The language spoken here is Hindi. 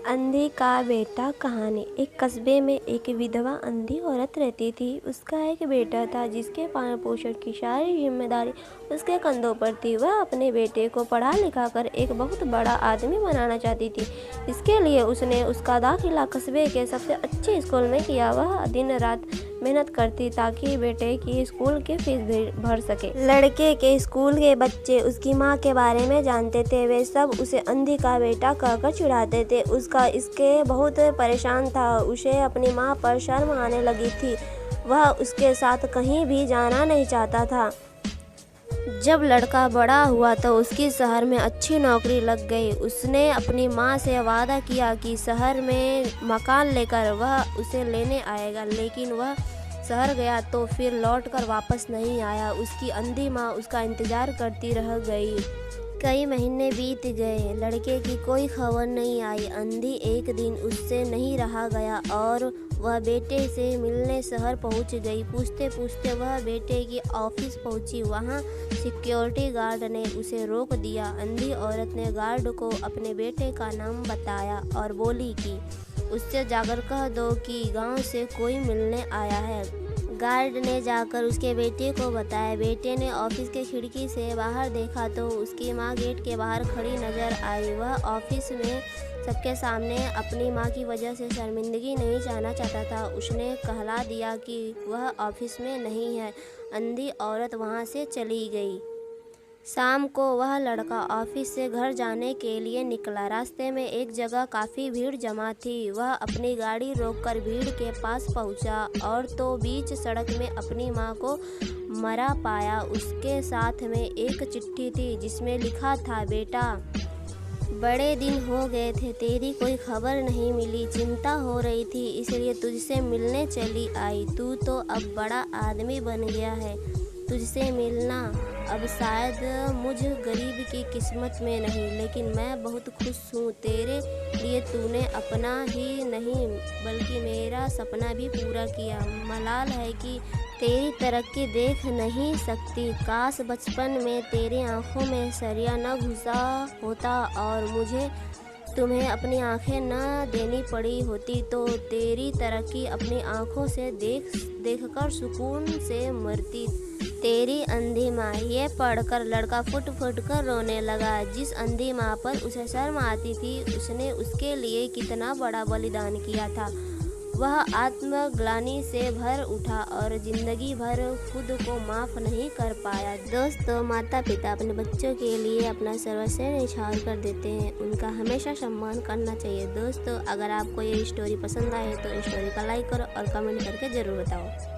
अंधी का बेटा कहानी। एक कस्बे में एक विधवा अंधी औरत रहती थी। उसका एक बेटा था जिसके पालन पोषण की सारी जिम्मेदारी उसके कंधों पर थी। वह अपने बेटे को पढ़ा लिखा कर एक बहुत बड़ा आदमी बनाना चाहती थी। इसके लिए उसने उसका दाखिला कस्बे के सबसे अच्छे स्कूल में किया। वह दिन रात मेहनत करती ताकि बेटे की स्कूल की फीस भर सके। लड़के के स्कूल के बच्चे उसकी माँ के बारे में जानते थे। वे सब उसे अंधी का बेटा कहकर चिढ़ाते थे। उसका इसके बहुत परेशान था। उसे अपनी माँ पर शर्म आने लगी थी। वह उसके साथ कहीं भी जाना नहीं चाहता था। जब लड़का बड़ा हुआ तो उसकी शहर में अच्छी नौकरी लग गई। उसने अपनी माँ से वादा किया कि शहर में मकान लेकर वह उसे लेने आएगा, लेकिन वह शहर गया तो फिर लौटकर वापस नहीं आया। उसकी अंधी माँ उसका इंतजार करती रह गई। कई महीने बीत गए, लड़के की कोई खबर नहीं आई। अंधी एक दिन उससे नहीं रहा गया और वह बेटे से मिलने शहर पहुंच गई। पूछते पूछते वह बेटे की ऑफिस पहुंची। वहां सिक्योरिटी गार्ड ने उसे रोक दिया। अंधी औरत ने गार्ड को अपने बेटे का नाम बताया और बोली कि उससे जाकर कह दो कि गांव से कोई मिलने आया है। गार्ड ने जाकर उसके बेटे को बताया। बेटे ने ऑफिस के खिड़की से बाहर देखा तो उसकी माँ गेट के बाहर खड़ी नजर आई। वह ऑफिस में सबके सामने अपनी माँ की वजह से शर्मिंदगी नहीं चाहना चाहता था। उसने कहला दिया कि वह ऑफिस में नहीं है। अंधी औरत वहाँ से चली गई। शाम को वह लड़का ऑफिस से घर जाने के लिए निकला। रास्ते में एक जगह काफ़ी भीड़ जमा थी। वह अपनी गाड़ी रोककर भीड़ के पास पहुंचा और तो बीच सड़क में अपनी माँ को मरा पाया। उसके साथ में एक चिट्ठी थी जिसमें लिखा था, बेटा, बड़े दिन हो गए थे, तेरी कोई खबर नहीं मिली। चिंता हो रही थी इसलिए तुझसे मिलने चली आई। तू तो अब बड़ा आदमी बन गया है। तुझसे मिलना अब शायद मुझ गरीब की किस्मत में नहीं, लेकिन मैं बहुत खुश हूँ। तेरे लिए तूने अपना ही नहीं बल्कि मेरा सपना भी पूरा किया। मलाल है कि तेरी तरक्की देख नहीं सकती। काश बचपन में तेरी आंखों में सरिया न घुसा होता और मुझे तुम्हें अपनी आंखें न देनी पड़ी होती तो तेरी तरक्की अपनी आंखों से देखकर सुकून से मरती। तेरी अंधी माँ। ये पढ़कर लड़का फुट फुट कर रोने लगा। जिस अंधी माँ पर उसे शर्म आती थी, उसने उसके लिए कितना बड़ा बलिदान किया था। वह आत्मग्लानि से भर उठा और जिंदगी भर खुद को माफ़ नहीं कर पाया। दोस्तों, माता पिता अपने बच्चों के लिए अपना सर्वस्व न्यौछावर कर देते हैं। उनका हमेशा सम्मान करना चाहिए। दोस्तों, अगर आपको ये स्टोरी पसंद आए तो स्टोरी का लाइक करो और कमेंट करके ज़रूर बताओ।